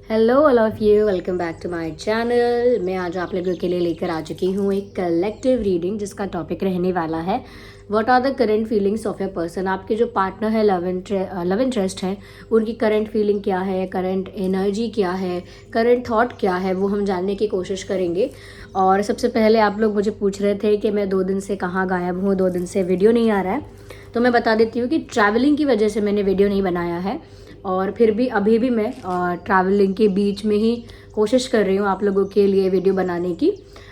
Hello all of you, welcome back to my channel. मैं आज आप लोगों के लिए लेकर आ चुकी हूँ एक कलेक्टिव रीडिंग, जिसका टॉपिक रहने वाला है what are the current feelings of a person. आपके जो पार्टनर है, लव इंटरेस्ट है, उनकी करंट फीलिंग क्या है, करंट एनर्जी क्या है, करंट थॉट क्या है, वो हम जानने की कोशिश करेंगे। और सबसे पहले आप लोग मुझे पूछ रहे थे कि मैं 2 दिन से कहाँ गायब हूँ, 2 दिन से वीडियो नहीं आ रहा है। तो मैं बता देती हूँ कि ट्रैवलिंग की वजह से मैंने वीडियो नहीं बनाया है, और फिर भी अभी भी मैं ट्रैवलिंग के बीच में ही कोशिश कर रही हूँ आप लोगों के लिए वीडियो बनाने की।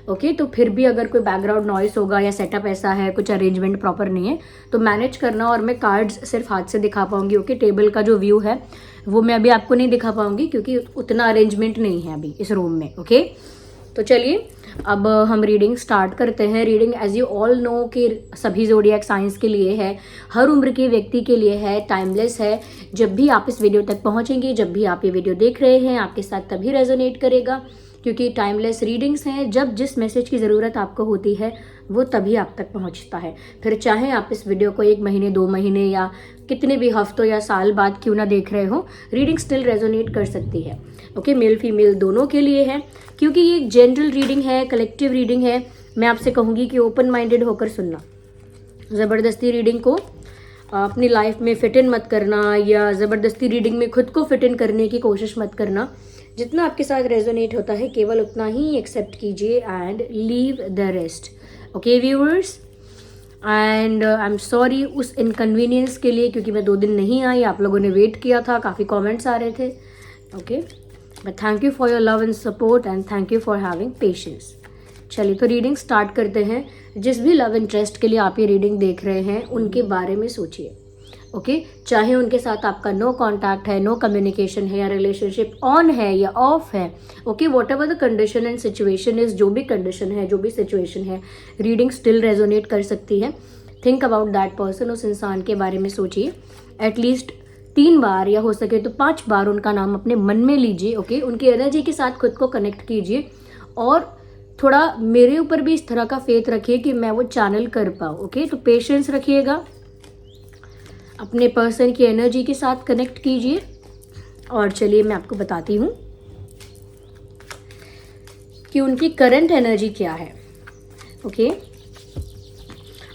ओके, तो फिर भी अगर कोई बैकग्राउंड नॉइस होगा या सेटअप ऐसा है, कुछ अरेंजमेंट प्रॉपर नहीं है, तो मैनेज करना। और मैं कार्ड्स सिर्फ हाथ से दिखा पाऊंगी। ओके, टेबल का जो व्यू है वो मैं अभी आपको नहीं दिखा पाऊंगी क्योंकि उतना अरेंजमेंट नहीं है अभी इस रूम में। ओके, तो चलिए अब हम रीडिंग स्टार्ट करते हैं। Reading as you all know कि सभी ज़ोडिएक साइंस के लिए है, हर उम्र के व्यक्ति के लिए है, टाइमलेस है। जब भी आप इस वीडियो तक पहुंचेंगे, जब भी आप ये वीडियो देख रहे हैं, आपके साथ तभी रेजोनेट करेगा, क्योंकि टाइमलेस रीडिंग्स हैं। जब जिस मैसेज की ज़रूरत आपको होती है वो तभी आप तक पहुंचता है। फिर चाहे आप इस वीडियो को 1 महीने, 2 महीने या कितने भी हफ्तों या साल बाद क्यों ना देख रहे हो, रीडिंग स्टिल रेजोनेट कर सकती है। ओके, मेल फीमेल दोनों के लिए है, क्योंकि ये एक जनरल रीडिंग है, कलेक्टिव रीडिंग है। मैं आपसे कहूँगी कि ओपन माइंडेड होकर सुनना। ज़बरदस्ती रीडिंग को अपनी लाइफ में फिट इन मत करना, या ज़बरदस्ती रीडिंग में खुद को फिट इन करने की कोशिश मत करना। जितना आपके साथ रेजोनेट होता है केवल उतना ही एक्सेप्ट कीजिए and leave the rest. Okay viewers, and I am sorry उस इनकन्वीनियंस के लिए, क्योंकि मैं 2 दिन नहीं आई, आप लोगों ने वेट किया था, काफ़ी कमेंट्स आ रहे थे। Okay, but thank you for your love and support and thank you for having patience. चलिए तो रीडिंग स्टार्ट करते हैं। जिस भी लव इंटरेस्ट के लिए आप ये रीडिंग देख रहे हैं उनके बारे में सोचिए। ओके, चाहे उनके साथ आपका नो कांटेक्ट है, नो कम्युनिकेशन है, या रिलेशनशिप ऑन है या ऑफ है। Okay, what ever the condition and situation is, जो भी कंडीशन है, जो भी सिचुएशन है, रीडिंग स्टिल रेजोनेट कर सकती है। थिंक अबाउट दैट पर्सन, उस इंसान के बारे में सोचिए। एटलीस्ट 3 बार या हो सके तो 5 बार उनका नाम अपने मन में लीजिए। ओके, उनकी एनर्जी के साथ खुद को कनेक्ट कीजिए, और थोड़ा मेरे ऊपर भी इस तरह का फेथ रखिए कि मैं वो चैनल कर पाऊँ। ओके, तो पेशेंस रखिएगा, अपने पर्सन की एनर्जी के साथ कनेक्ट कीजिए। और चलिए मैं आपको बताती हूँ कि उनकी करंट एनर्जी क्या है। ओके,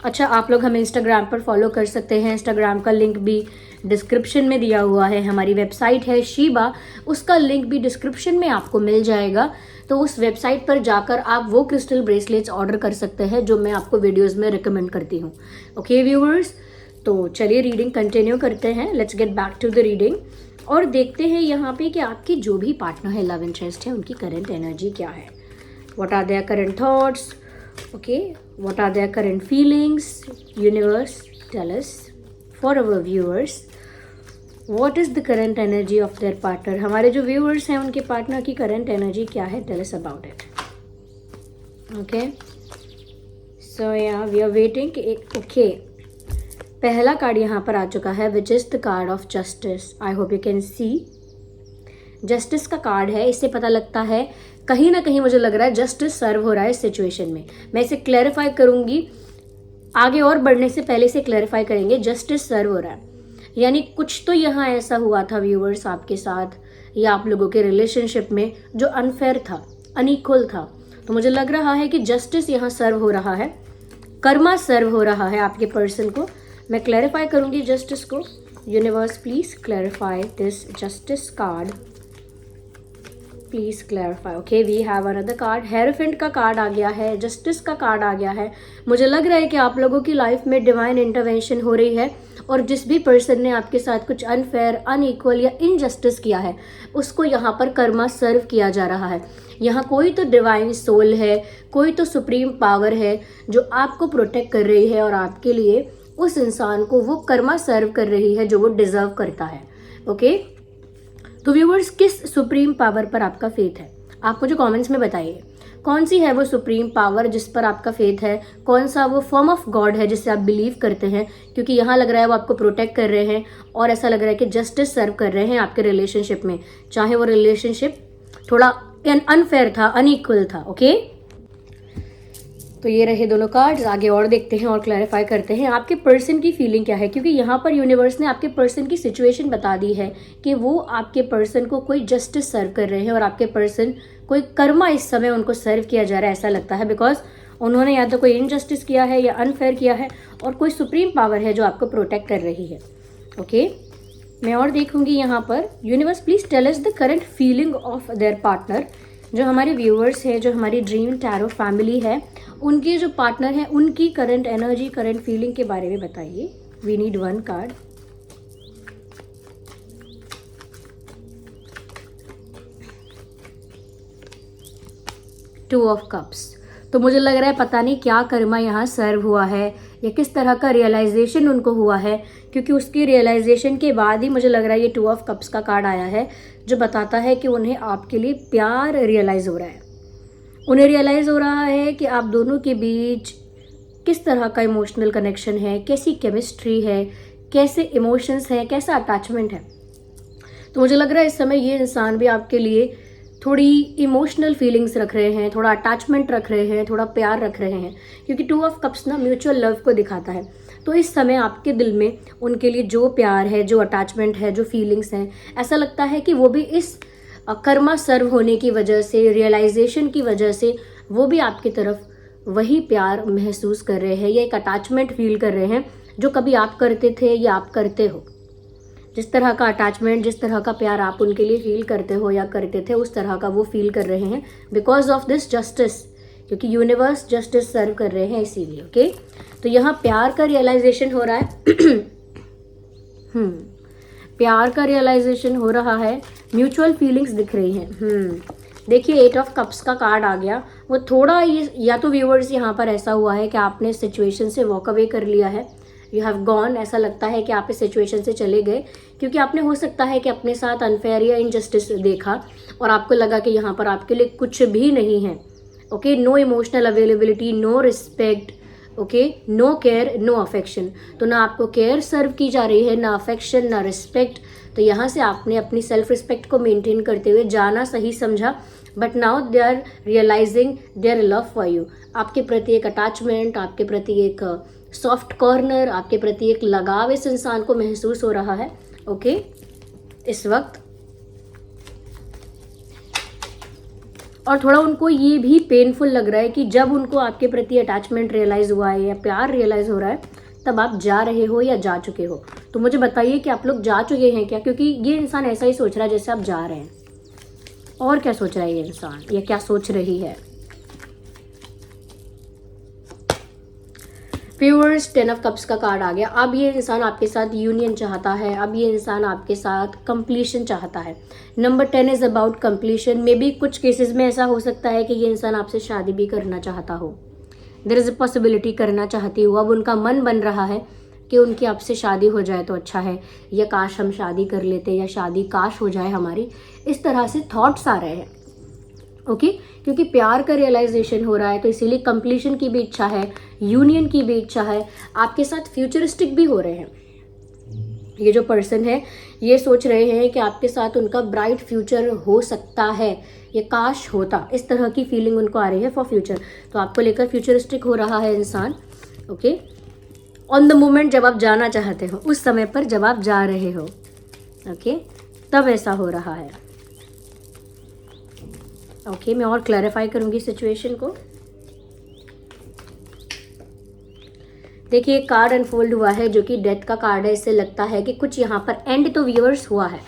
अच्छा, आप लोग हमें इंस्टाग्राम पर फॉलो कर सकते हैं। इंस्टाग्राम का लिंक भी डिस्क्रिप्शन में दिया हुआ है। हमारी वेबसाइट है शीबा, उसका लिंक भी डिस्क्रिप्शन में आपको मिल जाएगा। तो उस वेबसाइट पर जाकर आप वो क्रिस्टल ब्रेसलेट्स ऑर्डर कर सकते हैं जो मैं आपको वीडियोस में रिकमेंड करती हूँ। ओके व्यूअर्स, तो चलिए रीडिंग कंटिन्यू करते हैं। Let's get back to the reading और देखते हैं यहाँ पे कि आपके जो भी पार्टनर है, लव इंटरेस्ट है, उनकी करंट एनर्जी क्या है। What are their current thoughts? Okay, what are their current feelings? Universe tell us for our viewers what is the current energy of their partner. हमारे जो व्यूअर्स हैं उनके partner की current energy क्या है? Tell us about it. Okay, so yeah we are waiting. Okay, पहला card यहाँ पर आ चुका है, which is the card of justice. I hope you can see, justice का कार्ड है। इससे पता लगता है कहीं ना कहीं, मुझे लग रहा है जस्टिस सर्व हो रहा है इस सिचुएशन में। मैं इसे क्लैरिफाई करूंगी, आगे और बढ़ने से पहले से क्लैरिफाई करेंगे। जस्टिस सर्व हो रहा है यानी कुछ तो यहाँ ऐसा हुआ था व्यूअर्स आपके साथ या आप लोगों के रिलेशनशिप में जो अनफेयर था, अनइक्वल था। तो मुझे लग रहा है कि जस्टिस यहाँ सर्व हो रहा है, कर्मा सर्व हो रहा है आपके पर्सन को। मैं क्लैरिफाई करूंगी जस्टिस को। Universe please clarify this justice card, please clarify. Okay, we have another card. Hierophant का कार्ड आ गया है, जस्टिस का कार्ड आ गया है। मुझे लग रहा है कि आप लोगों की लाइफ में डिवाइन इंटरवेंशन हो रही है, और जिस भी पर्सन ने आपके साथ कुछ अनफेयर, अनइक्वल या इनजस्टिस किया है, उसको यहाँ पर कर्मा सर्व किया जा रहा है। यहाँ कोई तो डिवाइन सोल है, कोई तो सुप्रीम पावर है जो आपको प्रोटेक्ट कर रही है, और आपके लिए उस इंसान को वो कर्मा सर्व कर रही है जो वो डिजर्व करता है। ओके, तो व्यूअर्स, किस सुप्रीम पावर पर आपका फेथ है? आप मुझे कमेंट्स में बताइए, कौन सी है वो सुप्रीम पावर जिस पर आपका फेथ है? कौन सा वो फॉर्म ऑफ गॉड है जिससे आप बिलीव करते हैं? क्योंकि यहाँ लग रहा है वो आपको प्रोटेक्ट कर रहे हैं, और ऐसा लग रहा है कि जस्टिस सर्व कर रहे हैं आपके रिलेशनशिप में, चाहे वो रिलेशनशिप थोड़ा अनफेयर था, अनइक्वल था। ओके, तो ये रहे दोनों कार्ड्स। आगे और देखते हैं और क्लैरिफाई करते हैं आपके पर्सन की फीलिंग क्या है, क्योंकि यहाँ पर यूनिवर्स ने आपके पर्सन की सिचुएशन बता दी है कि वो आपके पर्सन को कोई जस्टिस सर्व कर रहे हैं और आपके पर्सन कोई कर्मा इस समय उनको सर्व किया जा रहा है ऐसा लगता है, बिकॉज उन्होंने या तो कोई इनजस्टिस किया है या अनफेयर किया है और कोई सुप्रीम पावर है जो आपको प्रोटेक्ट कर रही है। ओके, मैं और देखूंगी यहाँ पर। Universe please tell us the current feeling of their partner. जो हमारे व्यूअर्स हैं, जो हमारी ड्रीम टैरो फैमिली है, उनके जो पार्टनर हैं उनकी करंट एनर्जी, करंट फीलिंग के बारे में बताइए। We need one card. Two of cups. तो मुझे लग रहा है पता नहीं क्या कर्मा यहाँ सर्व हुआ है या किस तरह का रियलाइजेशन उनको हुआ है, क्योंकि उसकी रियलाइजेशन के बाद ही मुझे लग रहा है ये टू ऑफ कप्स का कार्ड आया है जो बताता है कि उन्हें आपके लिए प्यार रियलाइज़ हो रहा है। उन्हें रियलाइज़ हो रहा है कि आप दोनों के बीच किस तरह का इमोशनल कनेक्शन है, कैसी केमिस्ट्री है, कैसे इमोशंस हैं, कैसा अटैचमेंट है। तो मुझे लग रहा है इस समय ये इंसान भी आपके लिए थोड़ी इमोशनल फीलिंग्स रख रहे हैं, थोड़ा अटैचमेंट रख रहे हैं, थोड़ा प्यार रख रहे हैं, क्योंकि टू ऑफ कप्स ना म्यूचुअल लव को दिखाता है। तो इस समय आपके दिल में उनके लिए जो प्यार है, जो अटैचमेंट है, जो फीलिंग्स हैं, ऐसा लगता है कि वो भी इस कर्मा सर्व होने की वजह से, रियलाइजेशन की वजह से वो भी आपकी तरफ वही प्यार महसूस कर रहे हैं या एक अटैचमेंट फील कर रहे हैं जो कभी आप करते थे या आप करते हो। जिस तरह का अटैचमेंट, जिस तरह का प्यार आप उनके लिए फील करते हो या करते थे, उस तरह का वो फील कर रहे हैं बिकॉज ऑफ दिस जस्टिस, क्योंकि यूनिवर्स जस्टिस सर्व कर रहे हैं इसीलिए। ओके, तो यहाँ प्यार का रियलाइजेशन हो रहा है। प्यार का रियलाइजेशन हो रहा है, म्यूचुअल फीलिंग्स दिख रही हैं। देखिए 8 ऑफ कप्स का कार्ड आ गया। वो थोड़ा ये या तो व्यूअर्स यहाँ पर ऐसा हुआ है कि आपने सिचुएशन से वॉक अवे कर लिया है, यू हैव गॉन। ऐसा लगता है कि आप इस सिचुएशन से चले गए क्योंकि आपने हो सकता है कि अपने साथ अनफेयर या इनजस्टिस देखा और आपको लगा कि यहाँ पर आपके लिए कुछ भी नहीं है। Okay, no emotional availability, no respect, okay, no care, no affection. तो ना आपको केयर सर्व की जा रही है, ना अफेक्शन, ना रिस्पेक्ट। तो यहाँ से आपने अपनी सेल्फ रिस्पेक्ट को मेंटेन करते हुए जाना सही समझा, but now they are realising their love for you. आपके प्रति एक अटैचमेंट, आपके प्रति एक सॉफ्ट कॉर्नर, आपके प्रति एक लगाव इस इंसान को महसूस हो रहा है। ओके, इस वक्त और थोड़ा उनको ये भी पेनफुल लग रहा है कि जब उनको आपके प्रति अटैचमेंट रियलाइज हुआ है या प्यार रियलाइज हो रहा है तब आप जा रहे हो या जा चुके हो। तो मुझे बताइए कि आप लोग जा चुके हैं क्या, क्योंकि ये इंसान ऐसा ही सोच रहा है जैसे आप जा रहे हैं। और क्या सोच रहा है ये इंसान या क्या सोच रही है? व्यूअर्स 10 ऑफ कप्स का कार्ड आ गया। अब ये इंसान आपके साथ यूनियन चाहता है, अब ये इंसान आपके साथ कंप्लीशन चाहता है। Number 10 is about completion. May be कुछ केसेस में ऐसा हो सकता है कि ये इंसान आपसे शादी भी करना चाहता हो। देयर इज अ पॉसिबिलिटी करना चाहती हो। अब उनका मन बन रहा है कि उनकी आपसे शादी हो जाए तो अच्छा है, या काश हम शादी कर लेते, या शादी काश हो जाए हमारी। इस तरह से थॉट्स आ रहे हैं। ओके, क्योंकि प्यार का रियलाइजेशन हो रहा है तो इसीलिए कंप्लीशन की भी इच्छा है, यूनियन की भी इच्छा है। आपके साथ फ्यूचरिस्टिक भी हो रहे हैं। ये जो पर्सन है ये सोच रहे हैं कि आपके साथ उनका ब्राइट फ्यूचर हो सकता है, ये काश होता, इस तरह की फीलिंग उनको आ रही है फॉर फ्यूचर। तो आपको लेकर फ्यूचरिस्टिक हो रहा है इंसान। ओके, ऑन द मोमेंट जब आप जाना चाहते हो, उस समय पर जब आप जा रहे हो, ओके, तब ऐसा हो रहा है। ओके, मैं और क्लैरिफाई करूंगी सिचुएशन को। देखिए एक कार्ड अनफोल्ड हुआ है जो कि डेथ का कार्ड है। इससे लगता है कि कुछ यहाँ पर एंड तो व्यूअर्स हुआ है।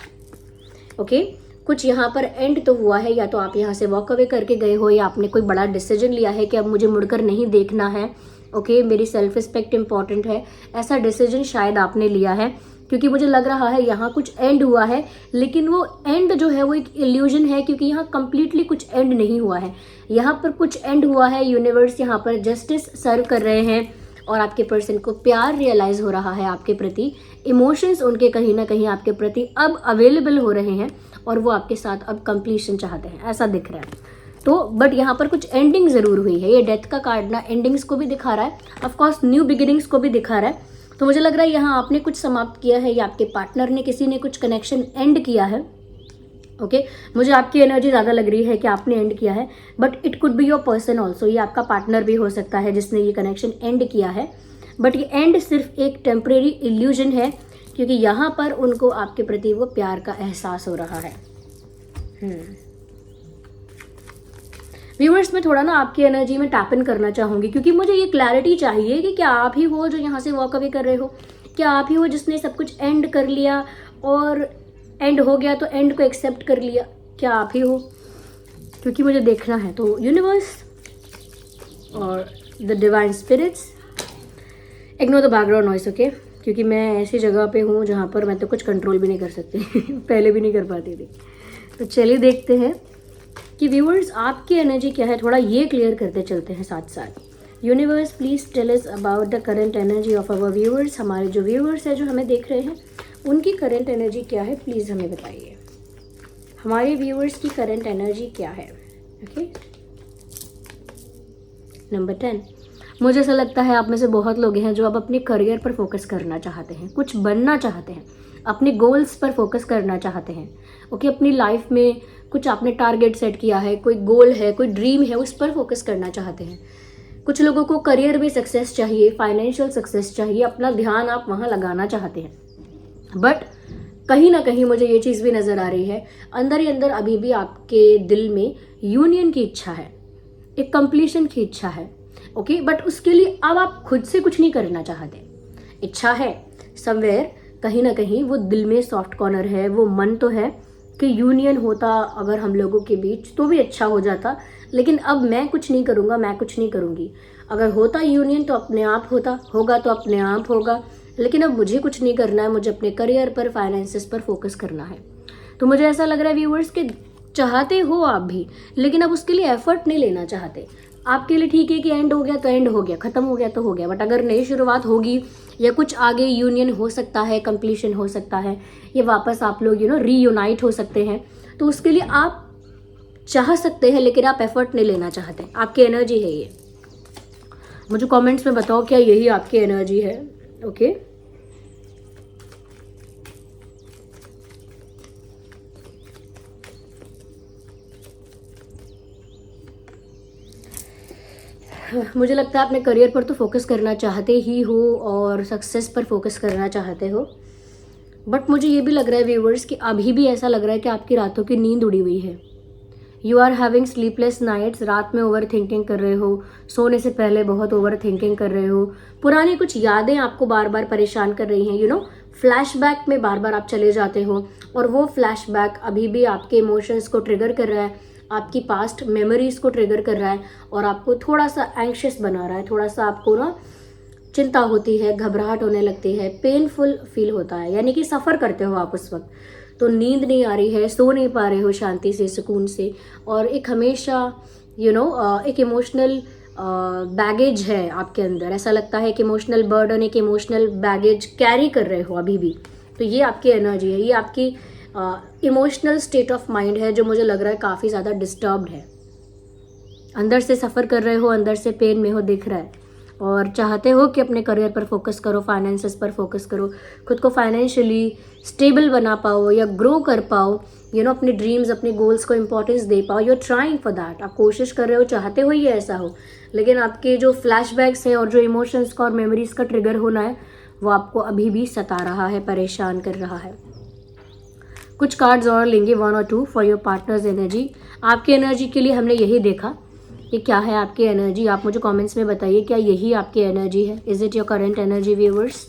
ओके, कुछ यहाँ पर एंड तो हुआ है, या तो आप यहाँ से वॉक अवे करके गए हो या आपने कोई बड़ा डिसीजन लिया है कि अब मुझे मुड़कर नहीं देखना है। ओके, मेरी सेल्फ रिस्पेक्ट इंपॉर्टेंट है, ऐसा डिसीजन शायद आपने लिया है, क्योंकि मुझे लग रहा है यहाँ कुछ एंड हुआ है, लेकिन वो एंड जो है वो एक इल्यूजन है, क्योंकि यहाँ कंप्लीटली कुछ एंड नहीं हुआ है। यहाँ पर कुछ एंड हुआ है। यूनिवर्स यहाँ पर जस्टिस सर्व कर रहे हैं और आपके पर्सन को प्यार रियलाइज हो रहा है आपके प्रति। इमोशंस उनके कहीं ना कहीं आपके प्रति अब अवेलेबल हो रहे हैं और वो आपके साथ अब कंप्लीशन चाहते हैं, ऐसा दिख रहा है। तो बट यहाँ पर कुछ एंडिंग जरूर हुई है। ये डेथ का कार्ड ना एंडिंग्स को भी दिखा रहा है, ऑफकोर्स न्यू बिगिनिंग्स को भी दिखा रहा है। तो मुझे लग रहा है यहाँ आपने कुछ समाप्त किया है या आपके पार्टनर ने, किसी ने कुछ कनेक्शन एंड किया है। ओके मुझे आपकी एनर्जी ज़्यादा लग रही है कि आपने एंड किया है, but it could be your person also, ये आपका पार्टनर भी हो सकता है जिसने ये कनेक्शन एंड किया है। बट ये एंड सिर्फ एक टेम्परेरी इल्यूजन है, क्योंकि यहाँ पर उनको आपके प्रति वो प्यार का एहसास हो रहा है। व्यूअर्स मैं थोड़ा ना आपकी एनर्जी में टैप इन करना चाहूँगी, क्योंकि मुझे ये क्लैरिटी चाहिए कि क्या आप ही हो जो यहाँ से वॉक अवे कर रहे हो, क्या आप ही हो जिसने सब कुछ एंड कर लिया और एंड हो गया तो एंड को एक्सेप्ट कर लिया, क्या आप ही हो? क्योंकि मुझे देखना है। तो यूनिवर्स और the divine spirits, ignore the background noise, okay, क्योंकि मैं ऐसी जगह पे हूँ जहाँ पर मैं तो कुछ कंट्रोल भी नहीं कर सकती पहले भी नहीं कर पाती थी। तो चलिए देखते हैं कि व्यूअर्स आपकी एनर्जी क्या है, थोड़ा ये क्लियर करते चलते हैं साथ साथ। Universe please tell us about the current energy of our viewers. हमारे जो व्यूअर्स हैं जो हमें देख रहे हैं उनकी करंट एनर्जी क्या है, प्लीज़ हमें बताइए। हमारे व्यूअर्स की करंट एनर्जी क्या है? Okay, number 10। मुझे ऐसा लगता है आप में से बहुत लोग हैं जो अब अपने करियर पर फोकस करना चाहते हैं, कुछ बनना चाहते हैं, अपने गोल्स पर फोकस करना चाहते हैं। ओके अपनी लाइफ में कुछ आपने टारगेट सेट किया है, कोई गोल है, कोई ड्रीम है, उस पर फोकस करना चाहते हैं। कुछ लोगों को करियर में सक्सेस चाहिए, फाइनेंशियल सक्सेस चाहिए, अपना ध्यान आप वहाँ लगाना चाहते हैं। बट कहीं ना कहीं मुझे ये चीज़ भी नज़र आ रही है, अंदर ही अंदर अभी भी आपके दिल में यूनियन की इच्छा है, एक कंप्लीशन की इच्छा है। ओके बट उसके लिए अब आप खुद से कुछ नहीं करना चाहते। इच्छा है समवेयर, कहीं ना कहीं वो दिल में सॉफ्ट कॉर्नर है, वो मन तो है कि यूनियन होता अगर हम लोगों के बीच तो भी अच्छा हो जाता, लेकिन अब मैं कुछ नहीं करूँगा, मैं कुछ नहीं करूँगी। अगर होता यूनियन तो अपने आप होगा तो अपने आप होगा, लेकिन अब मुझे कुछ नहीं करना है, मुझे अपने करियर पर, फाइनेंसेस पर फोकस करना है। तो मुझे ऐसा लग रहा है व्यूअर्स कि चाहते हो आप भी, लेकिन अब उसके लिए एफर्ट नहीं लेना चाहते। आपके लिए ठीक है कि एंड हो गया तो एंड हो गया, खत्म हो गया तो हो गया, बट अगर नई शुरुआत होगी या कुछ आगे यूनियन हो सकता है, कंप्लीशन हो सकता है, या वापस आप लोग रीयूनाइट हो सकते हैं, तो उसके लिए आप चाह सकते हैं, लेकिन आप एफर्ट नहीं लेना चाहते। आपकी एनर्जी है ये। मुझे कमेंट्स में बताओ क्या यही आपकी एनर्जी है? ओके मुझे लगता है अपने करियर पर तो फोकस करना चाहते ही हो और सक्सेस पर फोकस करना चाहते हो, बट मुझे ये भी लग रहा है व्यूवर्स कि अभी भी ऐसा लग रहा है कि आपकी रातों की नींद उड़ी हुई है। You are having sleepless nights, रात में ओवर थिंकिंग कर रहे हो, सोने से पहले बहुत ओवर थिंकिंग कर रहे हो, पुरानी कुछ यादें आपको बार बार परेशान कर रही हैं, फ्लैशबैक में बार बार आप चले जाते हो, और वो फ्लैशबैक अभी भी आपके इमोशंस को ट्रिगर कर रहा है, आपकी पास्ट मेमोरीज को ट्रिगर कर रहा है, और आपको थोड़ा सा एंग्शियस बना रहा है, थोड़ा सा आपको चिंता होती है, घबराहट होने लगती है, पेनफुल फील होता है, यानी कि सफ़र करते हो आप उस वक्त। तो नींद नहीं आ रही है, सो नहीं पा रहे हो शांति से, सुकून से, और एक हमेशा एक इमोशनल बैगेज है आपके अंदर। ऐसा लगता है कि इमोशनल बर्डन, एक इमोशनल बैगेज कैरी कर रहे हो अभी भी। तो ये आपकी एनर्जी है, ये आपकी इमोशनल स्टेट ऑफ माइंड है, जो मुझे लग रहा है काफ़ी ज़्यादा डिस्टर्ब्ड है। अंदर से सफ़र कर रहे हो, अंदर से पेन में हो, दिख रहा है, और चाहते हो कि अपने करियर पर फोकस करो, फाइनेंसेस पर फोकस करो, खुद को फाइनेंशियली स्टेबल बना पाओ या ग्रो कर पाओ, अपने ड्रीम्स, अपने गोल्स को इंपॉर्टेंस दे पाओ। You are trying for that, आप कोशिश कर रहे हो, चाहते हो ये ऐसा हो, लेकिन आपके जो फ्लैशबैक्स हैं और जो इमोशंस का और मेमोरीज का ट्रिगर होना है वो आपको अभी भी सता रहा है, परेशान कर रहा है। कुछ कार्ड्स और लेंगे, 1 और 2 फॉर योर पार्टनर्स एनर्जी। आपकी एनर्जी के लिए हमने यही देखा कि क्या है आपकी एनर्जी। आप मुझे कमेंट्स में बताइए क्या यही आपकी एनर्जी है? Is it your current energy viewers?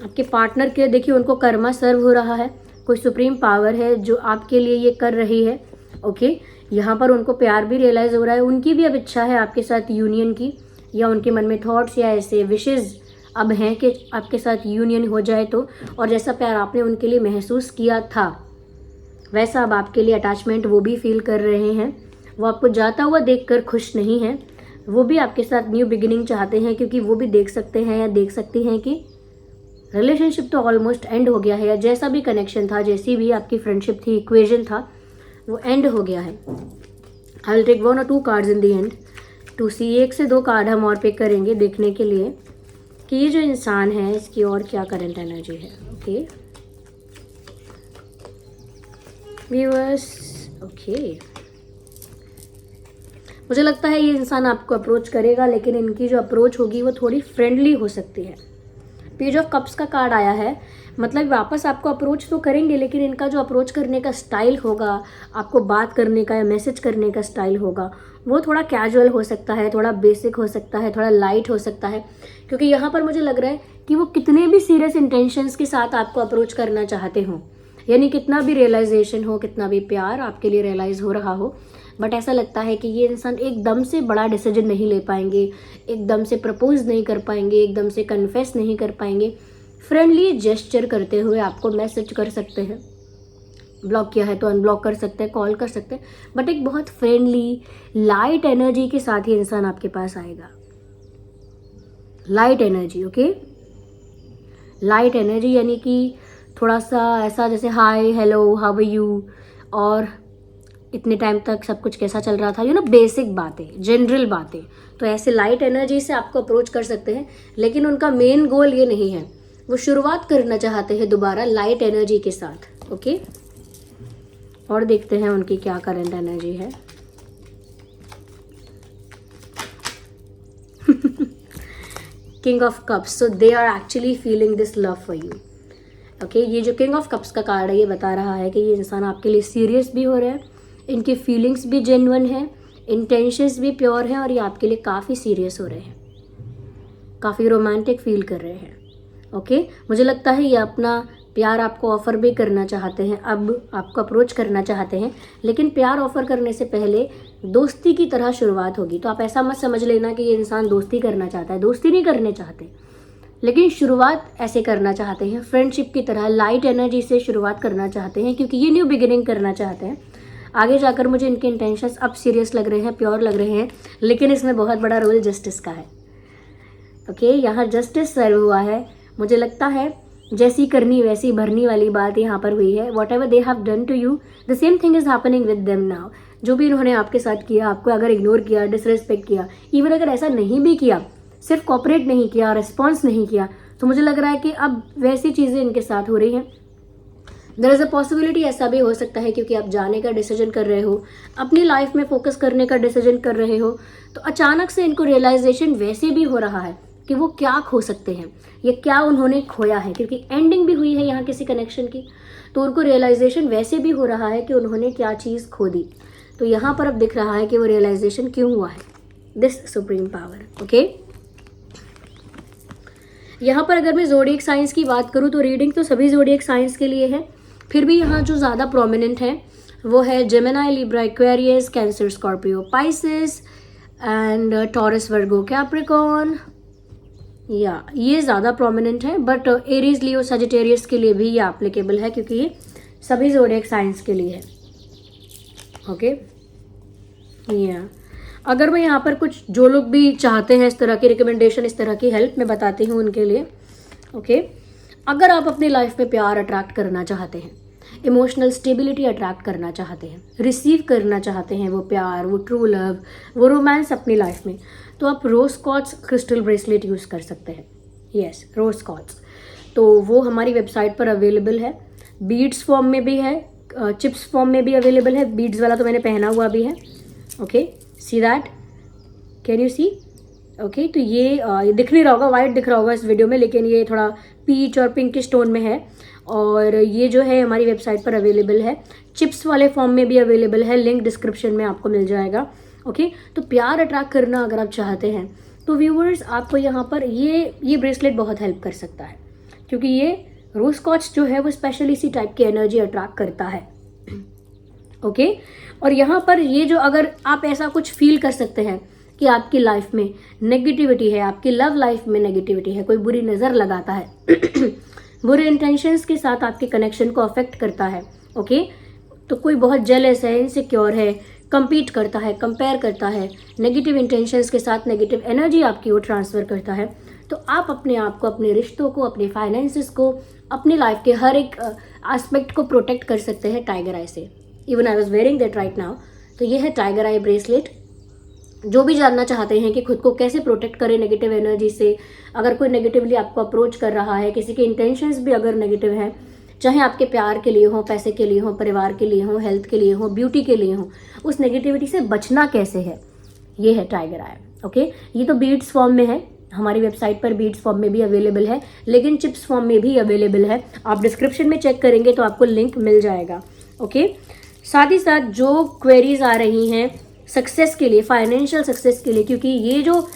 आपके पार्टनर के देखिए, उनको कर्मा सर्व हो रहा है, कोई सुप्रीम पावर है जो आपके लिए ये कर रही है। ओके यहाँ पर उनको प्यार भी रियलाइज हो रहा है, उनकी भी अब इच्छा है आपके साथ यूनियन की, या उनके मन में थॉट्स या ऐसे विशेज़ अब हैं कि आपके साथ यूनियन हो जाए तो। और जैसा प्यार आपने उनके लिए महसूस किया था, वैसा अब आपके लिए अटैचमेंट वो भी फील कर रहे हैं। वो आपको जाता हुआ देखकर खुश नहीं हैं, वो भी आपके साथ न्यू बिगिनिंग चाहते हैं, क्योंकि वो भी देख सकते हैं या देख सकती हैं कि रिलेशनशिप तो ऑलमोस्ट एंड हो गया है, या जैसा भी कनेक्शन था, जैसी भी आपकी फ्रेंडशिप थी, इक्वेशन था, वो एंड हो गया है। आई विल टेक 1 और 2 cards in the end to see. 1 से 2 कार्ड हम और पिक करेंगे देखने के लिए कि ये जो इंसान है इसकी और क्या करंट एनर्जी है। ओके व्यूअर्स, ओके, मुझे लगता है ये इंसान आपको अप्रोच करेगा, लेकिन इनकी जो अप्रोच होगी वो थोड़ी फ्रेंडली हो सकती है। पेज ऑफ कप्स का कार्ड आया है, मतलब वापस आपको अप्रोच तो करेंगे, लेकिन इनका जो अप्रोच करने का स्टाइल होगा, आपको बात करने का या मैसेज करने का स्टाइल होगा, वो थोड़ा कैजुअल हो सकता है, थोड़ा बेसिक हो सकता है, थोड़ा लाइट हो सकता है। क्योंकि यहाँ पर मुझे लग रहा है कि वो कितने भी सीरियस इंटेंशंस के साथ आपको अप्रोच करना चाहते हो, यानी कितना भी रियलाइजेशन हो, कितना भी प्यार आपके लिए रियलाइज हो रहा हो, बट ऐसा लगता है कि ये इंसान एकदम से बड़ा डिसीजन नहीं ले पाएंगे, एकदम से प्रपोज नहीं कर पाएंगे, एकदम से कन्फेस नहीं कर पाएंगे। फ्रेंडली जेस्चर करते हुए आपको मैसेज कर सकते हैं, ब्लॉक किया है तो अनब्लॉक कर सकते हैं, कॉल कर सकते हैं, बट एक बहुत फ्रेंडली लाइट एनर्जी के साथ ये इंसान आपके पास आएगा। Light energy, okay, light energy यानी कि थोड़ा सा ऐसा जैसे हाय, हेलो, हाउ आर यू, और इतने टाइम तक सब कुछ कैसा चल रहा था, यू नो, बेसिक बातें, जनरल बातें। तो ऐसे लाइट एनर्जी से आपको अप्रोच कर सकते हैं, लेकिन उनका मेन गोल ये नहीं है, वो शुरुआत करना चाहते हैं दोबारा लाइट एनर्जी के साथ, ओके। और देखते हैं उनकी क्या करंट एनर्जी है। King of cups, so they are actually feeling this love for you, okay. ये जो किंग ऑफ कप्स का कार्ड है ये बता रहा है कि ये इंसान आपके लिए सीरियस भी हो रहा है, इनकी फीलिंग्स भी जेन्युइन है, इंटेंशंस भी प्योर हैं, और ये आपके लिए काफ़ी सीरियस हो रहे हैं, काफ़ी रोमांटिक फील कर रहे हैं, ओके। मुझे लगता है ये अपना प्यार आपको ऑफ़र भी करना चाहते हैं, अब आपको अप्रोच करना चाहते हैं, लेकिन प्यार ऑफ़र करने से पहले दोस्ती की तरह शुरुआत होगी। तो आप ऐसा मत समझ लेना कि ये इंसान दोस्ती करना चाहता है, दोस्ती नहीं करने चाहते, लेकिन शुरुआत ऐसे करना चाहते हैं, फ्रेंडशिप की तरह लाइट एनर्जी से शुरुआत करना चाहते हैं, क्योंकि ये न्यू बिगिनिंग करना चाहते हैं। आगे जाकर मुझे इनके इंटेंशंस अब सीरियस लग रहे हैं, प्योर लग रहे हैं, लेकिन इसमें बहुत बड़ा रोल जस्टिस का है, ओके। यहाँ जस्टिस सर्व हुआ है, मुझे लगता है जैसी करनी वैसी भरनी वाली बात यहाँ पर हुई है। Whatever they have done to you, the same thing is happening with them now. जो भी इन्होंने आपके साथ किया, आपको अगर इग्नोर किया, डिसरिस्पेक्ट किया, इवन अगर ऐसा नहीं भी किया, सिर्फ कॉपरेट नहीं किया, रिस्पॉन्स नहीं किया, तो मुझे लग रहा है कि अब वैसी चीज़ें इनके साथ हो रही हैं। देयर इज़ अ पॉसिबिलिटी ऐसा भी हो सकता है, क्योंकि आप जाने का डिसीजन कर रहे हो, अपनी लाइफ में फोकस करने का डिसीजन कर रहे हो, तो अचानक से इनको रियलाइजेशन वैसे भी हो रहा है कि वो क्या खो सकते हैं, ये क्या उन्होंने खोया है, क्योंकि एंडिंग भी हुई है यहाँ किसी कनेक्शन की, तो उनको रियलाइजेशन वैसे भी हो रहा है कि उन्होंने क्या चीज़ खो दी। तो यहाँ पर अब दिख रहा है कि वो रियलाइजेशन क्यों हुआ है, दिस सुप्रीम पावर, ओके। यहाँ पर अगर मैं ज़ोडिएक साइंस की बात करूँ तो रीडिंग तो सभी ज़ोडिएक साइंस के लिए है, फिर भी यहाँ जो ज़्यादा प्रोमिनेंट है वो है Gemini, Libra, Aquarius, cancer, Scorpio, Pisces and taurus, Virgo, Capricorn, या ये ज़्यादा प्रोमिनेंट है। बट एरीज, लियो, सजिटेरियस के लिए भी ये एप्लीकेबल है, क्योंकि ये सभी ज़ोडिएक साइंस के लिए है, ओके। या अगर मैं यहाँ पर कुछ जो लोग भी चाहते हैं इस तरह की रिकमेंडेशन, इस तरह की हेल्प मैं बताती हूँ उनके लिए, ओके। अगर आप अपनी लाइफ में प्यार अट्रैक्ट करना चाहते हैं, इमोशनल स्टेबिलिटी अट्रैक्ट करना चाहते हैं, रिसीव करना चाहते हैं वो प्यार, वो ट्रू लव, वो रोमांस अपनी लाइफ में, तो आप रोज क्वार्ट्ज क्रिस्टल ब्रेसलेट यूज़ कर सकते हैं। यस, रोज क्वार्ट्ज, तो वो हमारी वेबसाइट पर अवेलेबल है, बीड्स फॉर्म में भी है, चिप्स फॉर्म में भी अवेलेबल है। बीड्स वाला तो मैंने पहना हुआ भी है, okay, see that, can you see, okay. तो ये दिख नहीं रहा होगा, वाइट दिख रहा होगा इस वीडियो में, लेकिन ये थोड़ा पीच और पिंक स्टोन में है, और ये जो है हमारी वेबसाइट पर अवेलेबल है, चिप्स वाले फॉर्म में भी अवेलेबल है, लिंक डिस्क्रिप्शन में आपको मिल जाएगा, ओके। तो प्यार अट्रैक्ट करना अगर आप चाहते हैं तो व्यूवर्स आपको यहाँ पर ये ब्रेसलेट बहुत हेल्प कर सकता है, क्योंकि ये रोज क्वार्ट्ज जो है वो स्पेशल इसी टाइप की एनर्जी अट्रैक्ट करता है, ओके। और यहाँ पर ये जो, अगर आप ऐसा कुछ फील कर सकते हैं कि आपकी लाइफ में नेगेटिविटी है, आपकी लव लाइफ में नेगेटिविटी है, कोई बुरी नज़र लगाता है बुरे इंटेंशंस के साथ आपके कनेक्शन को अफेक्ट करता है, ओके। तो कोई बहुत जेलस है, इनसिक्योर है, compete करता है, कंपेयर करता है, नेगेटिव इंटेंशंस के साथ नेगेटिव एनर्जी आपकी वो ट्रांसफ़र करता है, तो आप अपने आप को, अपने रिश्तों को, अपने फाइनेंसेस को, अपनी लाइफ के हर एक एस्पेक्ट को प्रोटेक्ट कर सकते हैं टाइगर आई से। Even I was wearing that right now. तो ये है टाइगर आई ब्रेसलेट। जो भी जानना चाहते हैं कि खुद को कैसे प्रोटेक्ट करें नेगेटिव एनर्जी से, अगर कोई नेगेटिवली आपको अप्रोच कर रहा है, किसी के इंटेंशंस भी अगर नेगेटिव हैं, चाहे आपके प्यार के लिए हो, पैसे के लिए हो, परिवार के लिए हो, हेल्थ के लिए हो, ब्यूटी के लिए हो, उस नेगेटिविटी से बचना कैसे है, ये है टाइगर आई। ओके, ये तो बीड्स फॉर्म में है, हमारी वेबसाइट पर बीड्स फॉर्म में भी अवेलेबल है, लेकिन चिप्स फॉर्म में भी अवेलेबल है। आप डिस्क्रिप्शन में चेक करेंगे तो आपको लिंक मिल जाएगा। ओके, साथ ही साथ जो क्वेरीज आ रही हैं सक्सेस के लिए, फाइनेंशियल सक्सेस के लिए, क्योंकि ये जो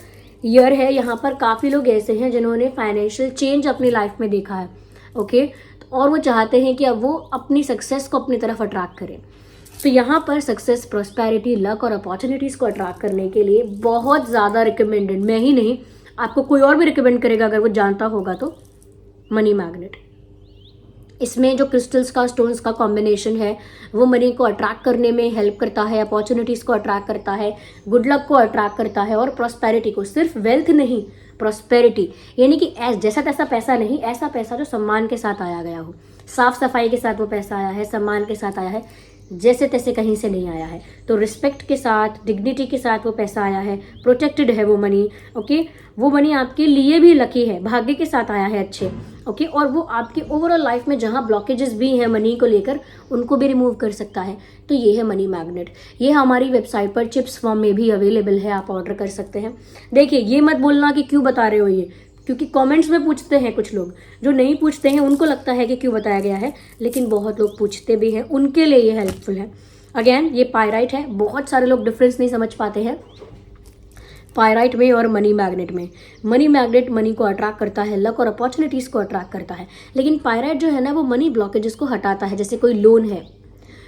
ईयर है यहाँ पर काफ़ी लोग ऐसे हैं जिन्होंने फाइनेंशियल चेंज अपनी लाइफ में देखा है। ओके, और वो चाहते हैं कि अब वो अपनी सक्सेस को अपनी तरफ अट्रैक्ट करें। तो यहाँ पर सक्सेस, प्रॉस्पेरिटी, लक और अपॉर्चुनिटीज़ को अट्रैक्ट करने के लिए बहुत ज़्यादा रिकमेंडेड, मैं ही नहीं आपको कोई और भी रिकमेंड करेगा अगर वो जानता होगा तो, मनी मैग्नेट। इसमें जो क्रिस्टल्स का, स्टोन्स का कॉम्बिनेशन है वो मनी को अट्रैक्ट करने में हेल्प करता है, अपॉर्चुनिटीज़ को अट्रैक्ट करता है, गुड लक को अट्रैक्ट करता है और प्रॉस्पेरिटी को। सिर्फ वेल्थ नहीं, प्रॉस्पेरिटी, यानी कि जैसा तैसा पैसा नहीं, ऐसा पैसा जो सम्मान के साथ आया गया हो, साफ सफाई के साथ वो पैसा आया है, सम्मान के साथ आया है, जैसे तैसे कहीं से नहीं आया है। तो रिस्पेक्ट के साथ, डिग्निटी के साथ वो पैसा आया है, प्रोटेक्टेड है वो मनी। ओके, वो मनी आपके लिए भी लकी है, भाग्य के साथ आया है अच्छे। ओके, और वो आपकी ओवरऑल लाइफ में जहाँ ब्लॉकेजेस भी हैं मनी को लेकर, उनको भी रिमूव कर सकता है। तो ये है मनी मैग्नेट। ये हमारी वेबसाइट पर चिप्स फॉर्म में भी अवेलेबल है, आप ऑर्डर कर सकते हैं। देखिए, ये मत बोलना कि क्यों बता रहे हो ये, क्योंकि कमेंट्स में पूछते हैं कुछ लोग, जो नहीं पूछते हैं उनको लगता है कि क्यों बताया गया है, लेकिन बहुत लोग पूछते भी हैं, उनके लिए ये हेल्पफुल है। अगेन, ये पायराइट है, बहुत सारे लोग डिफरेंस नहीं समझ पाते हैं पायराइट में और मनी मैग्नेट में। मनी मैग्नेट मनी को अट्रैक्ट करता है, लक और अपॉर्चुनिटीज़ को अट्रैक्ट करता है, लेकिन पायराइट जो है ना वो मनी ब्लॉकेजेस को हटाता है। जैसे कोई लोन है,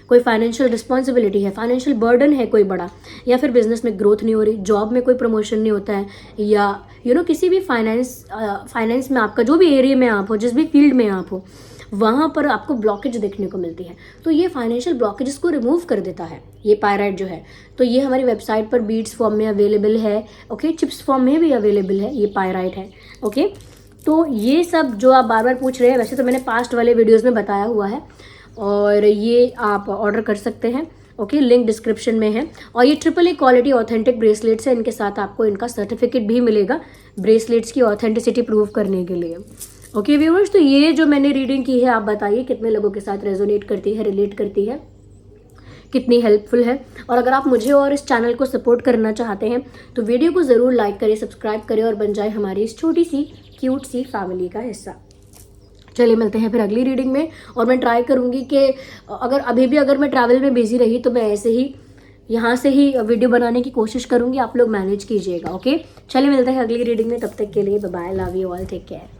कोई फाइनेंशियल रिस्पॉन्सिबिलिटी है, फाइनेंशियल बर्डन है कोई बड़ा, या फिर बिजनेस में ग्रोथ नहीं हो रही, जॉब में कोई प्रमोशन नहीं होता है, या किसी भी फाइनेंस में आपका जो भी एरिया में आप हो, जिस भी फील्ड में आप हो, वहाँ पर आपको ब्लॉकेज देखने को मिलती है। तो ये फाइनेंशियल ब्लॉकेजेस को रिमूव कर देता है ये पायराइट जो है। तो ये हमारी वेबसाइट पर बीड्स फॉर्म में अवेलेबल है। ओके, चिप्स फॉर्म में भी अवेलेबल है, ये पायराइट है। ओके, तो ये सब जो आप बार बार पूछ रहे हैं, वैसे तो मैंने पास्ट वाले वीडियोज़ में बताया हुआ है, और ये आप ऑर्डर कर सकते हैं। ओके, लिंक डिस्क्रिप्शन में है। और ये AAA क्वालिटी ऑथेंटिक ब्रेसलेट्स है, इनके साथ आपको इनका सर्टिफिकेट भी मिलेगा ब्रेसलेट्स की ऑथेंटिसिटी प्रूव करने के लिए। ओके व्यूअर्स, तो ये जो मैंने रीडिंग की है, आप बताइए कितने लोगों के साथ रेजोनेट करती है, रिलेट करती है, कितनी हेल्पफुल है। और अगर आप मुझे और इस चैनल को सपोर्ट करना चाहते हैं तो वीडियो को ज़रूर लाइक करें, सब्सक्राइब करें और बन जाए हमारी इस छोटी सी क्यूट सी फैमिली का हिस्सा। चलिए मिलते हैं फिर अगली रीडिंग में। और मैं ट्राई करूँगी कि अगर मैं ट्रैवल में बिजी रही तो मैं ऐसे ही यहाँ से ही वीडियो बनाने की कोशिश करूँगी, आप लोग मैनेज कीजिएगा। ओके, चलिए मिलते हैं अगली रीडिंग में, तब तक के लिए bye bye, love you all, take care.